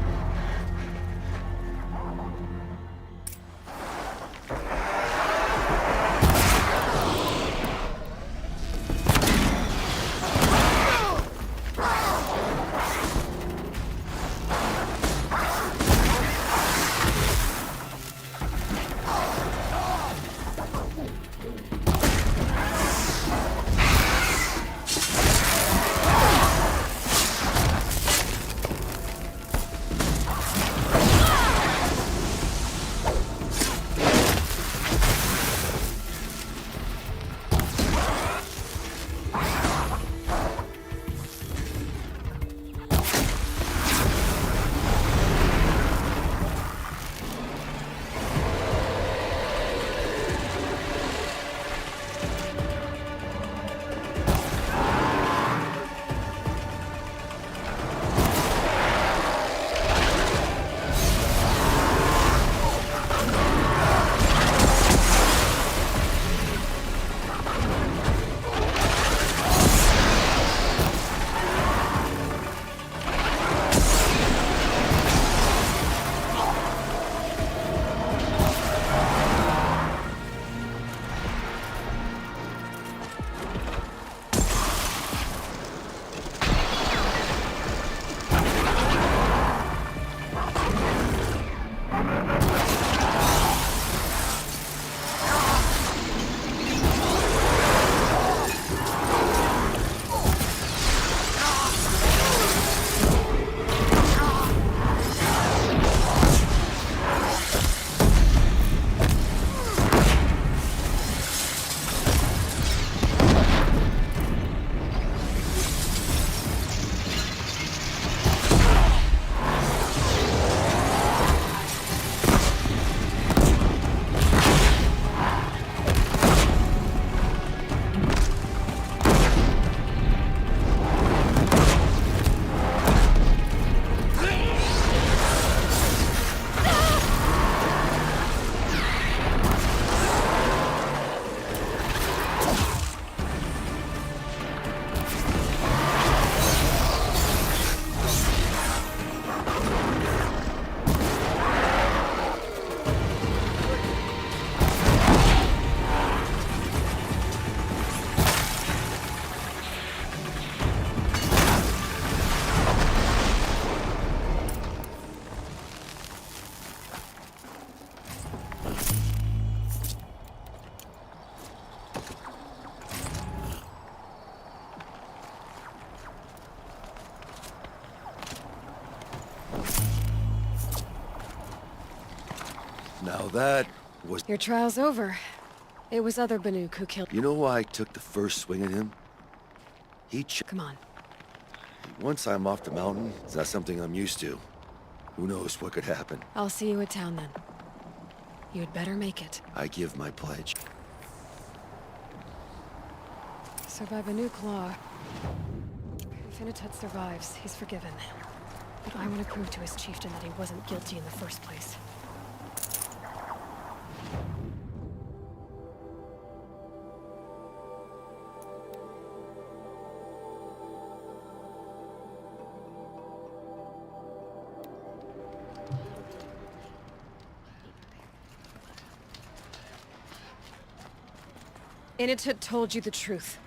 that was... Your trial's over. It was other Banuk who killed... You know why I took the first swing at him? Come on. Once I'm off the mountain, it's not something I'm used to. Who knows what could happen? I'll see you at town then. You'd better make it. I give my pledge. So by Banuk law, if Inatut survives, he's forgiven. But I want to prove to his chieftain that he wasn't guilty in the first place. Inatut told you the truth.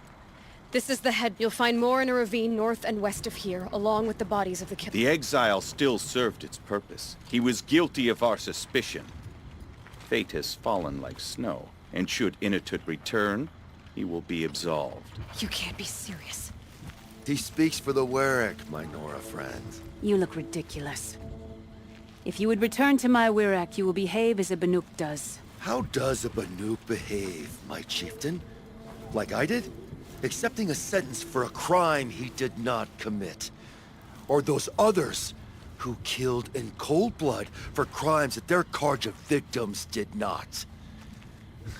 This is the head. You'll find more in a ravine north and west of here, along with the bodies of the killers. The exile still served its purpose. He was guilty of our suspicion. Fate has fallen like snow, and should Inatut return, he will be absolved. You can't be serious. He speaks for the Werak, my Nora friend. You look ridiculous. If you would return to my Werak, you will behave as a Banuk does. How does a Banuk behave, my chieftain? Like I did? Accepting a sentence for a crime he did not commit. Or those others who killed in cold blood for crimes that their Karja victims did not.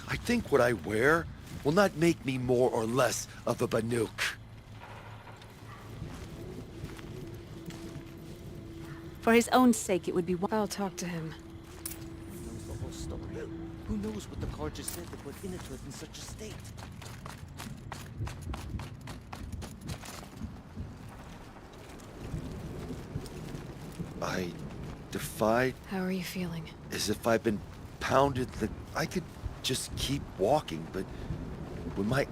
I think what I wear will not make me more or less of a Banuk. For his own sake, it would be... I'll talk to him. Who knows the whole story? Who knows what the Karja said that put Inatut in such a state? I defied... How are you feeling? As if I've been pounded that I could just keep walking, but when my...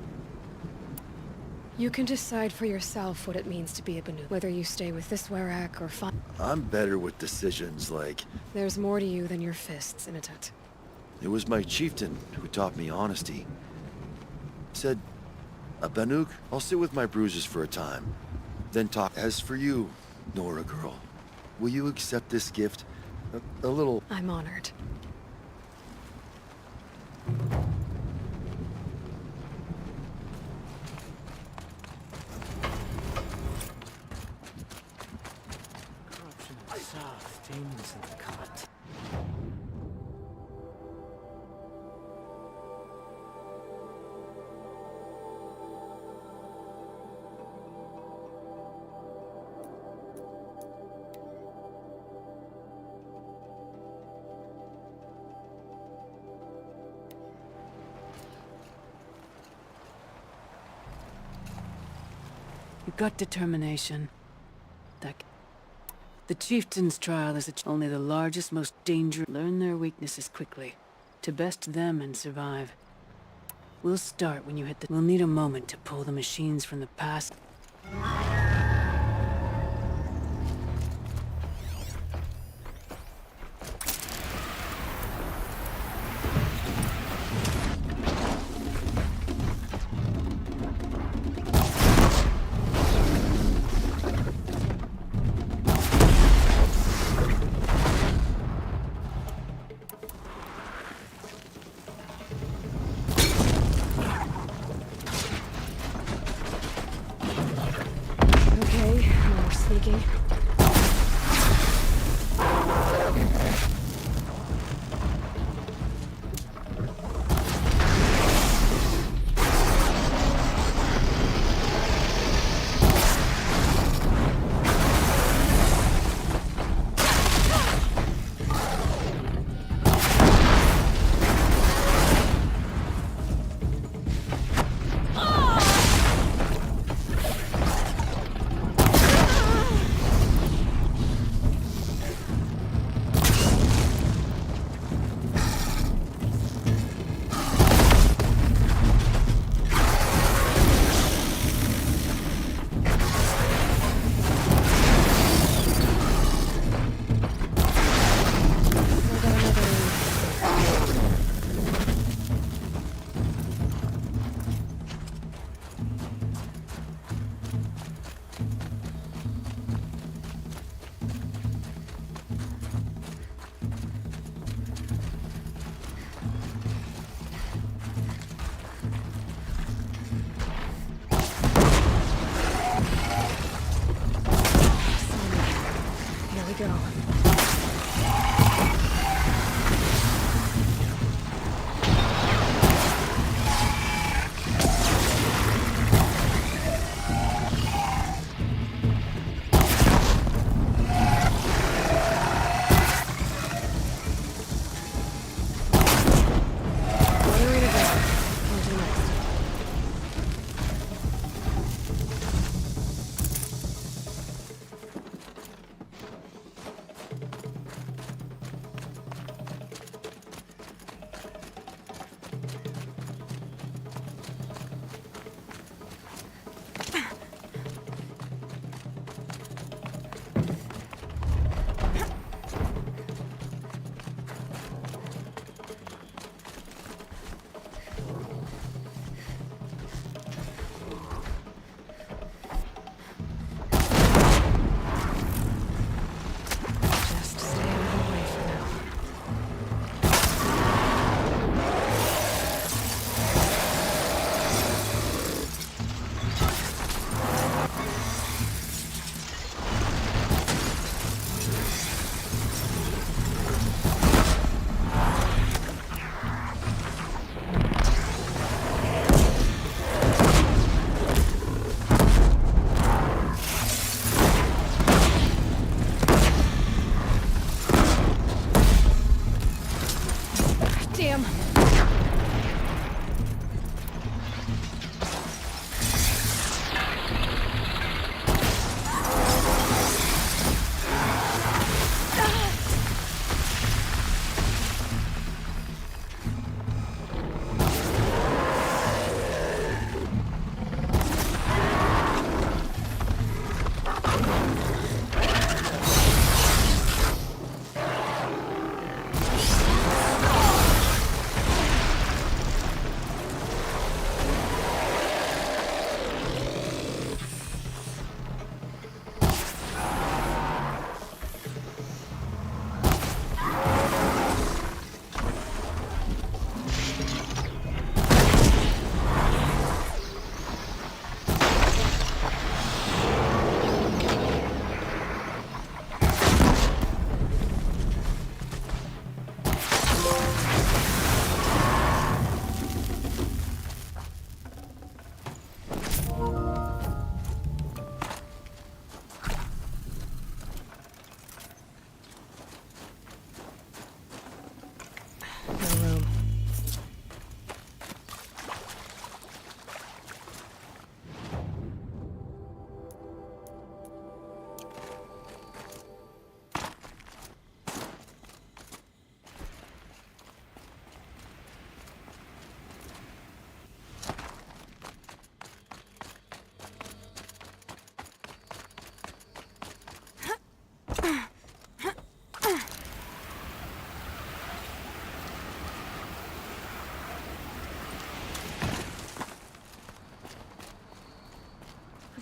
You can decide for yourself what it means to be a Banuk. Whether you stay with this Werak or find... I'm better with decisions like... There's more to you than your fists, Inatut. It was my chieftain who taught me honesty. Said, a Banuk, I'll sit with my bruises for a time, then talk. As for you, Nora girl, will you accept this gift? A little... I'm honored. Corruption in the south, demons in the cut. You've got determination. The chieftain's trial is only the largest, most dangerous. Learn their weaknesses quickly, to best them and survive. We'll start when you hit the... We'll need a moment to pull the machines from the past.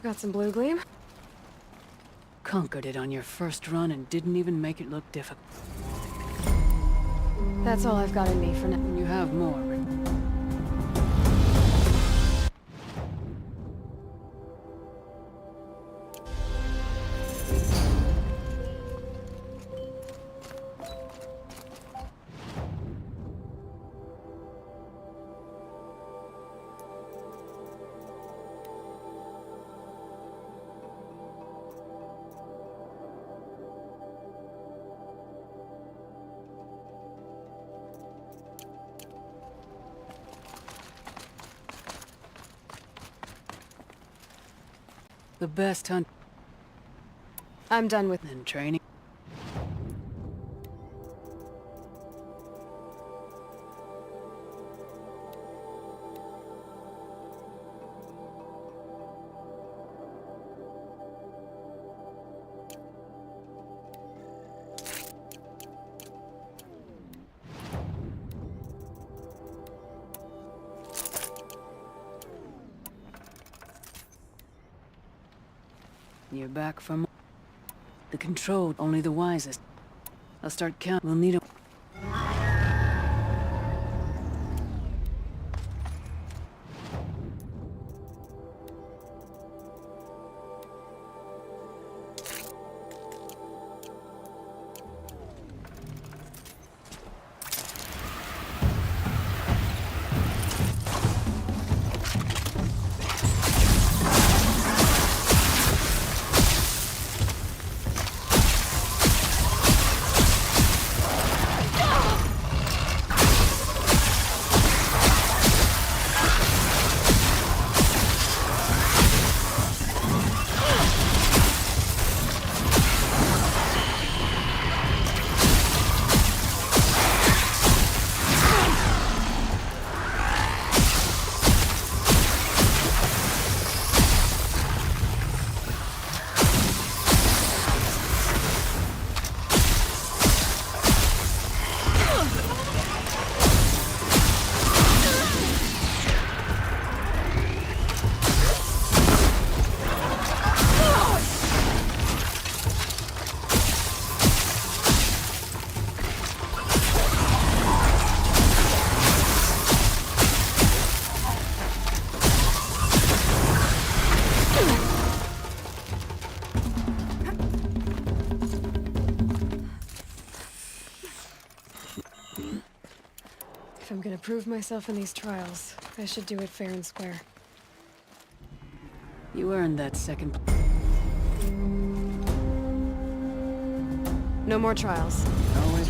Got some blue gleam? Conquered it on your first run and didn't even make it look difficult. That's all I've got in me for now. You have more, Rick. The best hunt. I'm done with Then training. You're back from the control, only the wisest. I'll start count. We'll need a... If I'm gonna prove myself in these trials, I should do it fair and square. You earned that second... No more trials. Always...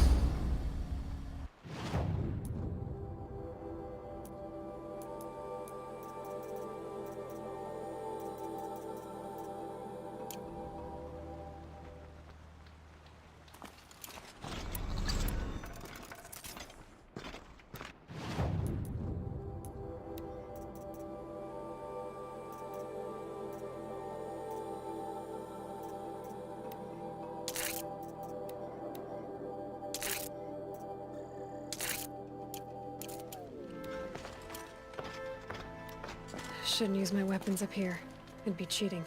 Shouldn't use my weapons up here. It'd be cheating.